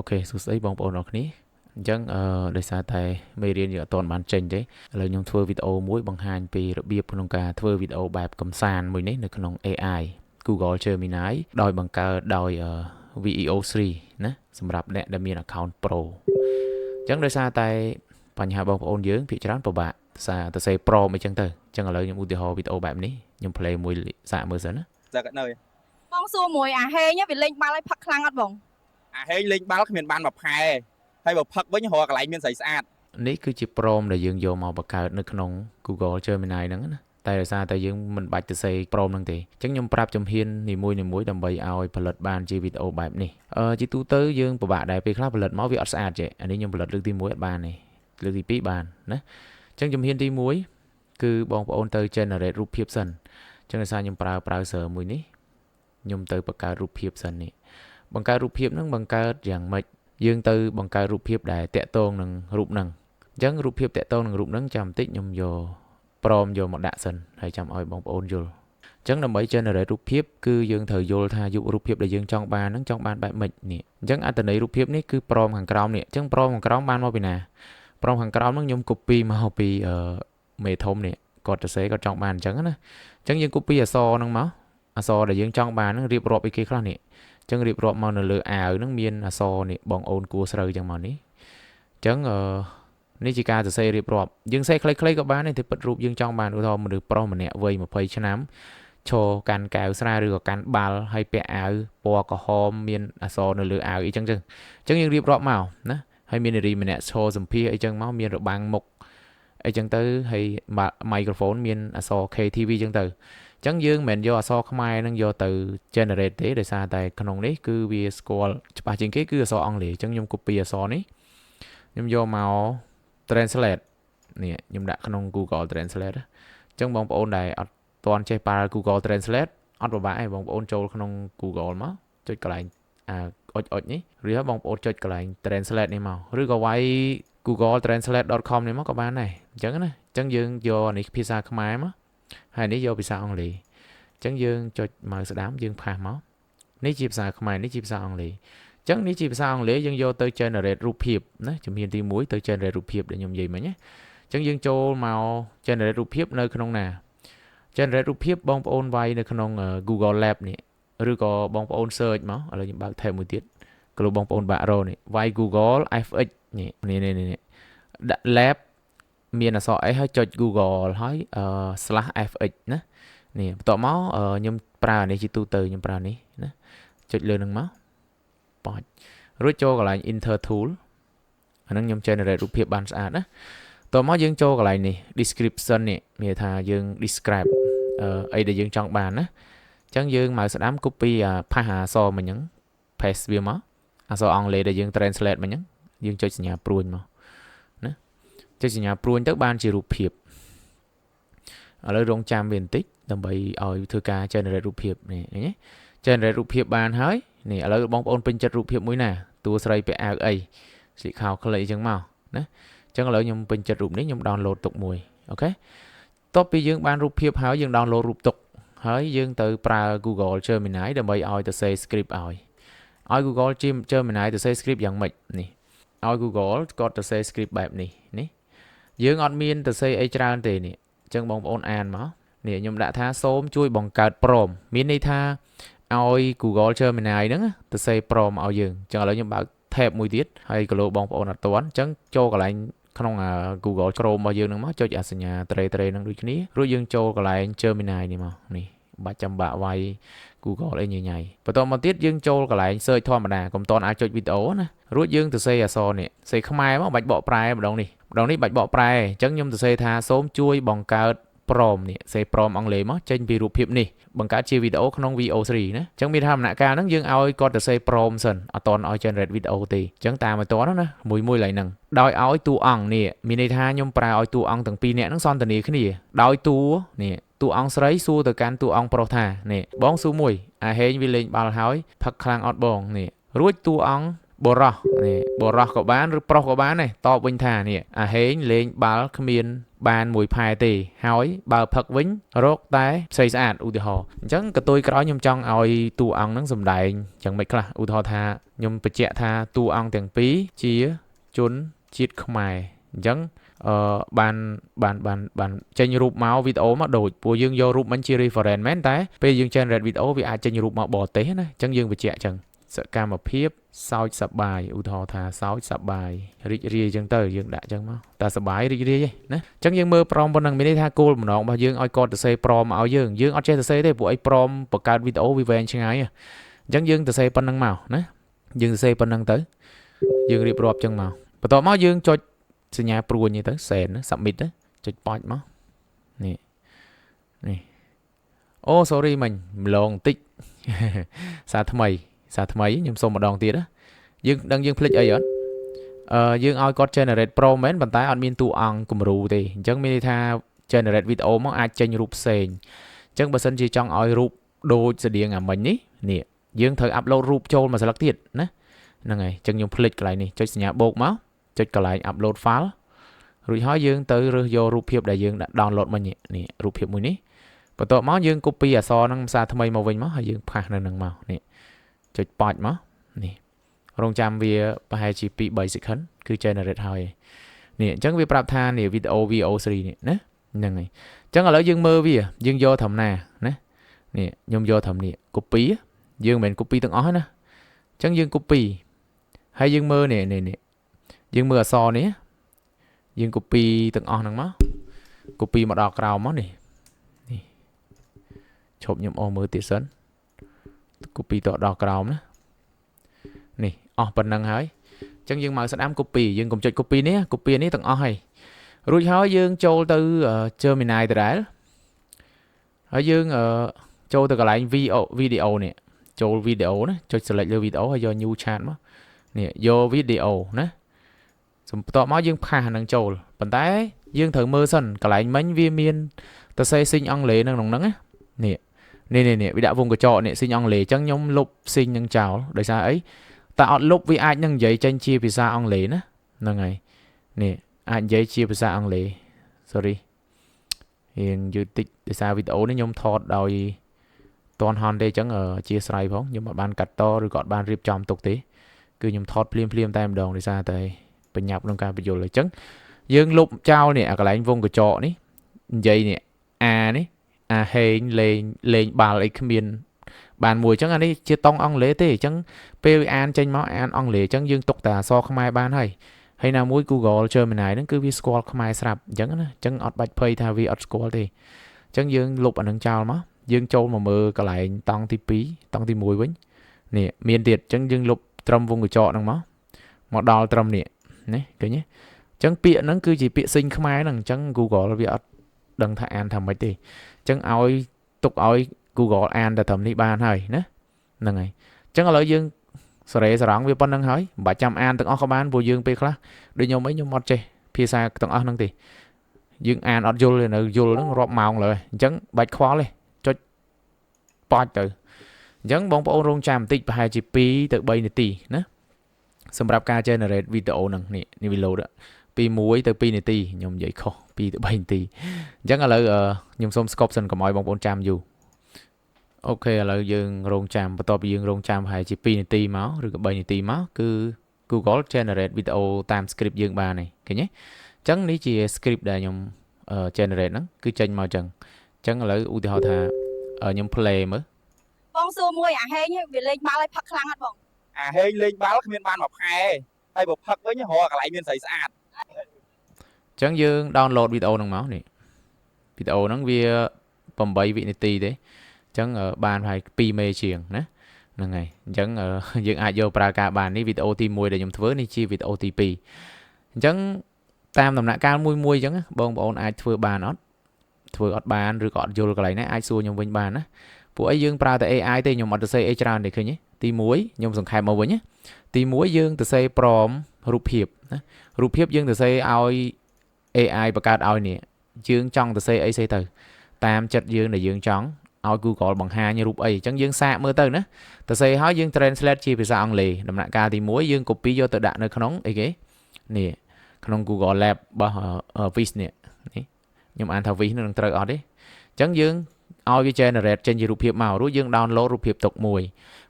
ខេសួស្តីបងប្អូនអរគ្នាអញ្ចឹងដោយសារតែមេរៀនយើងអត់ទាន់បានចេញទេឥឡូវខ្ញុំធ្វើវីដេអូមួយបង្ហាញពីរបៀបក្នុងការធ្វើវីដេអូបែបកំសាន្តមួយនេះនៅក្នុង AI Google Gemini ដោយបង្កើតដោយ VEO3 ណាសម្រាប់អ្នកដែលមាន account Pro អញ្ចឹងដោយសារតែបញ្ហាបងប្អូនយើងភាគច្រើនពិបាកសារទៅសេ Pro អីចឹងទៅអញ្ចឹងឥឡូវខ្ញុំឧទាហរណ៍វីដេអូបែបនេះខ្ញុំ play មួយសាកមើលសិនណាតែក៏នៅបងសួរមួយអាហេងវាលេងបាល់ឲ្យផឹកខ្លាំងអត់បងអាហេងលេងបាល់គ្មានបានមកផែហើយបើផឹកវិញរកកន្លែងមានស្រីស្អាតនេះគឺជា prompt ដែលយើងយកមកបង្កើតនៅក្នុង Google Gemini ហ្នឹងណាតែដោយសារតែយើងមិនបាច់ទៅសេ prompt ហ្នឹងទេអញ្ចឹងខ្ញុំប្រាប់ជំហាននីមួយៗដើម្បីឲ្យផលិតបានជាវីដេអូបែបនេះជាទូទៅយើងពិបាកដែរពេលខ្លះផលិតមកវាអត់ស្អាតទេអានេះខ្ញុំផលិតលើកទី1អត់បានទេលើកទី2បានណាអញ្ចឹងជំហានទី1គឺបងប្អូនទៅ generate រូបភាពសិនអញ្ចឹងដោយសារខ្ញុំប្រើ browser មួយនេះខ្ញុំទៅបង្កើតរូបភាពសិននេះបង្កើតរូបភាពហ្នឹងបង្កើតយ៉ាងម៉េចយើងទៅបង្កើតរូបភាពដែលតាក់ទងនឹងរូបហ្នឹងអញ្ចឹងរូបភាពតាក់ទងនឹងរូបហ្នឹងចាំបន្តិចខ្ញុំយកព្រមយកមកដាក់សិនហើយចាំឲ្យបងប្អូនយល់អញ្ចឹងដើម្បី generate រូបភាពគឺយើងត្រូវយល់ថាយុគរូបភាពដែលយើងចង់បានហ្នឹងចង់បានបែបម៉េចនេះអញ្ចឹងអត្ថន័យរូបភាពនេះគឺព្រមខាងក្រោមនេះអញ្ចឹងព្រមខាងក្រោមបានមកពីណាព្រមខាងក្រោមហ្នឹងខ្ញុំ copy មកពីមេធំនេះគាត់ទៅសេគាត់ចង់បានអញ្ចឹងណាអញ្ចឹងយើង copy អក្សរហ្នឹងមកអក្សរដែលយើងចង់បានហ្នឹងរៀបរាប់អីគេខ្លះនេះអញ្ចឹងរៀបរាប់មកនៅលើអាវហ្នឹងមានអក្សរនេះបងអូនគួរស្រូវអញ្ចឹងមកនេះអញ្ចឹងនេះជាការសរសេររៀបរាប់យើងសេខ្លីៗក៏បានដែរតែពិតរូបយើងចង់បានឧទាហរណ៍មនុស្សប្រុសម្នាក់វ័យ20ឆ្នាំឈរកាន់កែវស្រាឬក៏កាន់បាល់ហើយពាក់អាវពណ៌ក្រហមមានអក្សរនៅលើអាវអីចឹងយើងរៀបរាប់មកណាហើយមាននារីម្នាក់ឈរសម្ភាសអីចឹងមកមានរបាំងមុខអីចឹងទៅហើយ microphone មានអក្សរ KTV ចឹងទៅអញ្ចឹងយើងមិនមែនយកអក្សរខ្មែរនឹងយកទៅ generate ទេដោយសារតែក្នុងនេះគឺវាស្គាល់ច្បាស់ជាងគេគឺអក្សរអង់គ្លេសអញ្ចឹងខ្ញុំ copy អក្សរនេះខ្ញុំយកមក translate នេះខ្ញុំដាក់ក្នុង Google Translate អញ្ចឹងបងប្អូនដែលអត់ទាន់ចេះប្រើ Google Translate អត់ពិបាកទេបងប្អូនចូលក្នុង Google មកចុចកន្លែងអុចនេះឬបងប្អូនចុចកន្លែង Translate នេះមកឬក៏វាយ google-translate.com នេះមកក៏បានដែរអញ្ចឹងណាអញ្ចឹងយើងយកនេះភាសាខ្មែរមកហើយនេះយកភាសាអង់គ្លេសអញ្ចឹងយើងចុចម៉ៅស្ដាំយើងផាសមកនេះជាភាសាខ្មែរនេះជាភាសាអង់គ្លេសអញ្ចឹងនេះជាភាសាអង់គ្លេសយើងយកទៅ generate រូបភាពណាជំហានទី1ទៅ generate រូបភាពដែលខ្ញុំនិយាយមិញណាអញ្ចឹងយើងចូលមក generate រូបភាពនៅក្នុងណា generate រូបភាពបងប្អូនវាយនៅក្នុង Google Lab នេះឬក៏បងប្អូន search មកឥឡូវខ្ញុំបើក tab មួយទៀតក៏លោកបងប្អូនបាក់រោនេះវាយ Google FX នេះដាក់ lab មានអក្សរ S ហើយចុច Google ហើយ/fx ណានេះបន្ទាប់មកខ្ញុំប្រើនេះជាទូទៅខ្ញុំប្រើនេះណាចុចលើនឹងមកបាច់រួចចូលកន្លែង Enter Tool អាហ្នឹងខ្ញុំ generate រូបភាពបានស្អាតណាបន្ទាប់មកយើងចូលកន្លែងនេះ description នេះមានថាយើង describe អីដែលយើងចង់បានណាអញ្ចឹងយើងមកស្ដាំ copy ផាសអក្សរមិញហ្នឹង paste វាមកអក្សរអង់គ្លេសដែលយើង translate មិញហ្នឹងយើងចុចសញ្ញាព្រួញមកណាចុចសញ្ញាព្រួញទៅបានជារូបភាពឥឡូវរងចាំវាបន្តិចដើម្បីឲ្យធ្វើការ generate រូបភាពនេះឃើញទេ generate រូបភាពបានហើយនេះឥឡូវបងប្អូនពេញចិត្តរូបភាពមួយណាតួស្រីពាក់អាវអីស្លៀកខោខ្លីអញ្ចឹងមកណាអញ្ចឹងឥឡូវខ្ញុំពេញចិត្តរូបនេះខ្ញុំ download ទុកមួយអូខេតបពីយើងបានរូបភាពហើយយើង download រូបទុកហើយយើងទៅប្រើ Google Gemini ដើម្បីឲ្យទៅសេ script ឲ្យ Google Gemini ទៅសេ script យ៉ាងម៉េចនេះឲ្យ Google គាត់ទៅសេ script បែបនេះយើងអត់មានទៅសេអីច្រើនទេនេះអញ្ចឹងបងប្អូនអានមកនេះខ្ញុំដាក់ថាសូមជួយបង្កើត prompt មានន័យថាឲ្យ Google Gemini ហ្នឹងទៅសេ prompt ឲ្យយើងអញ្ចឹងឥឡូវខ្ញុំបើក tab មួយទៀតហើយក៏លោកបងប្អូនអត់ទាន់អញ្ចឹងចូលកន្លែងក្នុង Google Chrome របស់យើងហ្នឹងមកចុចអាសញ្ញាត្រេហ្នឹងដូចគ្នារួចយើងចូលកន្លែង Gemini នេះមកនេះបាច់ចាំបាក់វាយ Google អីញញ៉ៃបន្តមកទៀតយើងចូលកន្លែង search ធម្មតាកុំតន់អាចចុចវីដេអូណារួចយើងទៅសេអក្សរនេះសេខ្មែរមកបាច់បកប្រែម្ដងនេះបាច់បកប្រែអញ្ចឹងខ្ញុំទៅសេថាសូមជួយបង្កើត prompt នេះសេ prompt អង់គ្លេសមកចេញពីរូបភាពនេះបង្កើតជាវីដេអូក្នុង VO3 ណាអញ្ចឹងមានថាដំណាក់កាលហ្នឹងយើងឲ្យគាត់ទៅសេ prompt សិនអត់តន់ឲ្យ generate វីដេអូទេអញ្ចឹងតាមឲ្យតន់ណាមួយឡើយហ្នឹងដោយឲ្យតួអង្គនេះមានន័យថាខ្ញុំប្រើឲ្យតួអង្គទាំងពីរនាក់ហ្នឹងសន្ទនាគ្នាដោយតួនេះតួអង្គស្រីសួរទៅកាន់តួអង្គប្រុសថានេះបងសួរមួយអាហេងវាលេងបាល់ហើយផឹកខ្លាំងអត់បងនេះរួចតួអង្គបរោះនេះបរោះក៏បានឬប្រុសក៏បានដែរតបវិញថានេះអាហេងលេងបាល់គ្មាន បានមួយផែទេហើយបើផឹកវិញរកតែផ្សេងស្អាតឧទាហរណ៍អញ្ចឹងក៏ទួយក្រោយខ្ញុំចង់ឲ្យតួអង្គហ្នឹងសម្ដែងយ៉ាងម៉េចខ្លះឧទាហរណ៍ថាខ្ញុំបញ្ជាក់ថាតួអង្គទាំងពីរជាជនជាតិខ្មែរអញ្ចឹងបានចេញរូបមកវីដេអូមកដូចពួកយើងយករូបមិនជា reference មែនតែពេលយើង generate វីដេអូវាអាចចេញរូបមកបរទេសណាអញ្ចឹងយើងបញ្ជាក់អញ្ចឹងសកម្មភាពសោចសប្បាយឧទាហរណ៍ថាសោចសប្បាយរីករាយអញ្ចឹងទៅយើងដាក់អញ្ចឹងមកតែសប្បាយរីករាយណាអញ្ចឹងយើងមើលព្រមប៉ុណ្ណឹងមានន័យថាគោលបំណងរបស់យើងឲ្យគាត់ទៅសេព្រមមកឲ្យយើងអត់ចេះទៅសេទេព្រោះអីព្រមបង្កើតវីដេអូវាវែងឆ្ងាយអញ្ចឹងយើងទៅសេប៉ុណ្ណឹងមកណាយើងទៅសេប៉ុណ្ណឹងទៅយើងរៀបរាប់អញ្ចឹងមកបន្ទាប់មកយើងចុចសញ្ញាព្រួញនេះទៅ send submit ទៅចុចប៉ាច់មកនេះអូ sorry មិញម្លងតិចសារថ្មីខ្ញុំសុំម្ដងទៀតណាយើងដឹងយើងភ្លេចអីអត់យើងឲ្យគាត់ generate pro មែនប៉ុន្តែអត់មានតួអង្គគំរូទេអញ្ចឹងមានន័យថា generate video មកអាចចេញរូបផ្សេងអញ្ចឹងបើសិនជាចង់ឲ្យរូបដូចស្តៀងអាមិញនេះយើងត្រូវ upload រូបចូលមកស្លឹកទៀតណាហ្នឹងហើយអញ្ចឹងខ្ញុំភ្លេចកន្លែងនេះចុចសញ្ញាបូកមកចុចកន្លែង upload file រួចហើយយើងទៅរើសយករូបភាពដែលយើង download មិញនេះរូបភាពមួយនេះបន្ទាប់មកយើង copy អក្សរហ្នឹងភាសាថ្មីមកវិញមកហើយយើងផាសនៅនឹងមកនេះចុចប៉ាច់មកនេះរងចាំវាប្រហែលជា 2-3 second គឺ generate ហើយនេះអញ្ចឹងវាប្រាប់ថានេះ video VO3 នេះណាហ្នឹងហើយអញ្ចឹងឥឡូវយើងមើលវាយើងយកត្រឹមណាណានេះខ្ញុំយកត្រឹមនេះ copy យើងមិនមែន copy ទាំងអស់ណាអញ្ចឹងយើង copy ហើយយើងមើលនេះយើងមើលអក្សរនេះយើង copy ទាំងអស់ហ្នឹងមក copy មកដល់ក្រោមមកនេះឈប់ខ្ញុំអស់មើលទៀតសិន copy ទៅដល់ក្រោមណានេះអស់ប៉ុណ្ណឹងហើយអញ្ចឹងយើងមកស្ដាំ copy យើងកុំចុច copy នេះ copy នេះទាំងអស់ហើយរួចហើយយើងចូលទៅ Gemini ដដែលហើយយើងចូលទៅកន្លែង video នេះចូល video ណាចុច select លើ video ហើយយក new chat មកនេះយក video ណាបន្ទាប់មកយើងផាសនឹងចូលប៉ុន្តែយើងត្រូវមើលសិនកន្លែងមិញវាមានទៅសេស៊ីងអង់គ្លេសនៅក្នុងហ្នឹងណានេះវាដាក់វងកញ្ចក់នេះស៊ីងអង់គ្លេសអញ្ចឹងខ្ញុំលុបស៊ីងនឹងចោលដោយសារអីតែអត់លុបវាអាចនឹងនិយាយចេញជាភាសាអង់គ្លេសណាហ្នឹងហើយនេះអាចនិយាយជាភាសាអង់គ្លេស sorry រៀងយឺតតិចដោយសារវីដេអូនេះខ្ញុំថតដោយតនហនទេអញ្ចឹងអធិស្ឋានផងខ្ញុំអត់បានកាត់តឬក៏អត់បានរៀបចំទុកទេគឺខ្ញុំថតភ្លាមតែម្ដងដោយសារតែបញ្ញាប់ក្នុងការបញ្យល់អញ្ចឹងយើងលុបចោលនេះអាកន្លែងវងកញ្ចក់នេះនិយាយនេះនេះហេងលេងបាល់អីគ្មានបានមួយអញ្ចឹងអានេះជាតង់អង់គ្លេសទេអញ្ចឹងពេលអានចេញមកអានអង់គ្លេសអញ្ចឹងយើងទុកតែអក្សរខ្មែរបានហើយណាមួយ Google Gemini ហ្នឹងគឺវាស្គាល់ខ្មែរស្រាប់អញ្ចឹងណាអញ្ចឹងអត់បាច់ភ័យថាវាអត់ស្គាល់ទេអញ្ចឹងយើងលុបអានឹងចោលមកយើងចូលមកមើលកន្លែងតង់ទី2តង់ទី1វិញនេះមានទៀតអញ្ចឹងយើងលុបត្រឹមវងកញ្ចក់ហ្នឹងមកដល់ត្រឹមនេះណាឃើញទេអញ្ចឹងពាក្យហ្នឹងគឺជាពាក្យសិញខ្មែរហ្នឹងអញ្ចឹង Google វាអត់ដឹងថាអានថាម៉េចទេអញ្ចឹងឲ្យទុកឲ្យ Google អានតែត្រឹមនេះបានហើយណាហ្នឹងហើយអញ្ចឹងឥឡូវយើងសរេសរងវាប៉ុណ្្នឹងហើយមិនបាច់ចាំអានទាំងអស់ក៏បានព្រោះយើងពេលខ្លះដូចខ្ញុំអត់ចេះភាសាទាំងអស់ហ្នឹងទេយើងអានអត់យល់ទេនៅយល់ហ្នឹងរាប់ម៉ោងលើអញ្ចឹងបាច់ខ្វល់ទេចុចប៉ាច់ទៅអញ្ចឹងបងប្អូនរងចាំបន្តិចប្រហែលជា2ទៅ3នាទីណាសម្រាប់ការ generate video ហ្នឹងនេះវា load ពី1ទៅ2នាទីខ្ញុំនិយាយខុស2ទៅ3នាទីអញ្ចឹងឥឡូវខ្ញុំសូមស្កប់សិនកុំឲ្យបងប្អូនចាំយូរអូខេឥឡូវយើងរងចាំបន្ទាប់ពីយើងរងចាំប្រហែលជា2នាទីមកឬក៏3នាទីមកគឺ Google generate video តាម script យើងបានហើយឃើញទេអញ្ចឹងនេះជា script ដែលខ្ញុំ generate ហ្នឹងគឺចេញមកអញ្ចឹងឥឡូវឧទាហរណ៍ថាខ្ញុំ play មើលបងសួរមួយអាហេងវាលេងបាល់ឲ្យផឹកខ្លាំងអត់បងអាហេងលេងបាល់គ្មានបានមួយខែហើយបើផឹកវិញរកកន្លែងមានស្រីស្អាតអញ្ចឹងយើង download វីដេអូហ្នឹងមកនេះវីដេអូហ្នឹងវា8វិនាទីទេអញ្ចឹងបានប្រហែល2មេជាងណាហ្នឹងហើយអញ្ចឹងយើងអាចយកប្រើការបាននេះវីដេអូទី1ដែលខ្ញុំធ្វើនេះជាវីដេអូទី2អញ្ចឹងតាមដំណាក់កាលមួយអញ្ចឹងបងប្អូនអាចធ្វើបានអត់ធ្វើអត់បានឬក៏អត់យល់កន្លែងណាអាចសួរខ្ញុំវិញបានណាពួកអីយើងប្រើតែ AI ទេខ្ញុំអត់ទៅសេអីច្រើនទេឃើញទេទី1ខ្ញុំសង្ខេបមកវិញណាទី1យើងទៅសេព្រមរូបភាពណារូបភាពយើងទៅសេឲ្យ AI បង្កើតឲ្យនេះយើងចង់ទៅសេអីសេទៅតាមចិត្តយើងដែលយើងចង់ឲ្យ Google បង្ហាញរូបអីអញ្ចឹងយើងសាកមើលទៅណាទៅសេឲ្យយើង translate ជាភាសាអង់គ្លេសដំណាក់កាលទី1យើង copy យកទៅដាក់នៅក្នុងអីគេនេះក្នុង Google Lab របស់ Vis នេះ ខ្ញុំអានថា vis នឹងត្រូវអត់ទេអញ្ចឹងយើងឲ្យវា generate ចេញជារូបភាពមករួចយើង download រូបភាពទុកមួយ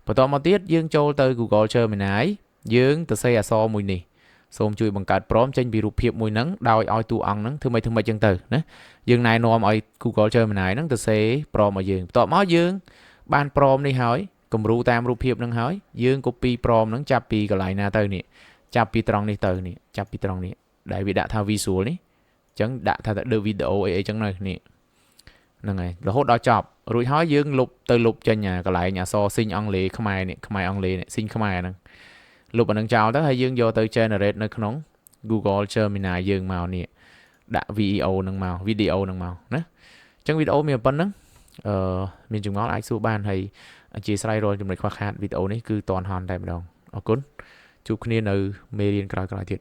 បន្ទាប់មកទៀតយើងចូលទៅ Google Gemini យើងទៅសេអក្សរមួយនេះសូមជួយបង្កើត prompt ចេញពីរូបភាពមួយហ្នឹងដោយឲ្យតួអង្គហ្នឹងធ្វើម៉េចអញ្ចឹងទៅណាយើងណែនាំឲ្យ Google Gemini ហ្នឹងទៅសេ prompt ឲ្យយើងបន្ទាប់មកយើងបាន prompt នេះហើយគំរូតាមរូបភាពហ្នឹងហើយយើង copy prompt ហ្នឹងចាប់ពីកន្លែងណាទៅនេះចាប់ពីត្រង់នេះទៅនេះចាប់ពីត្រង់នេះដែលវាដាក់ថា visual នេះអញ្ចឹងដាក់ថា the video អីអញ្ចឹងនៅនេះហ្នឹងហើយរហូតដល់ចប់រួចហើយយើងលុបចេញកន្លែងអក្សរស៊ីញអង់គ្លេសខ្មែរនេះខ្មែរអង់គ្លេសនេះស៊ីញខ្មែរហ្នឹងលុបអានឹងចោលទៅហើយយើងយកទៅ generate នៅក្នុង Google Gemini យើងមកនេះដាក់ video ហ្នឹងមកណាអញ្ចឹងវីដេអូមានប៉ុណ្្នឹងមានចម្ងល់អាចសួរបានហើយអធិស្ឋានរាល់ចំណុចខ្វះខាតវីដេអូនេះគឺតន់ហន់តែម្ដងអរគុណជួបគ្នានៅមេរៀនក្រោយៗទៀត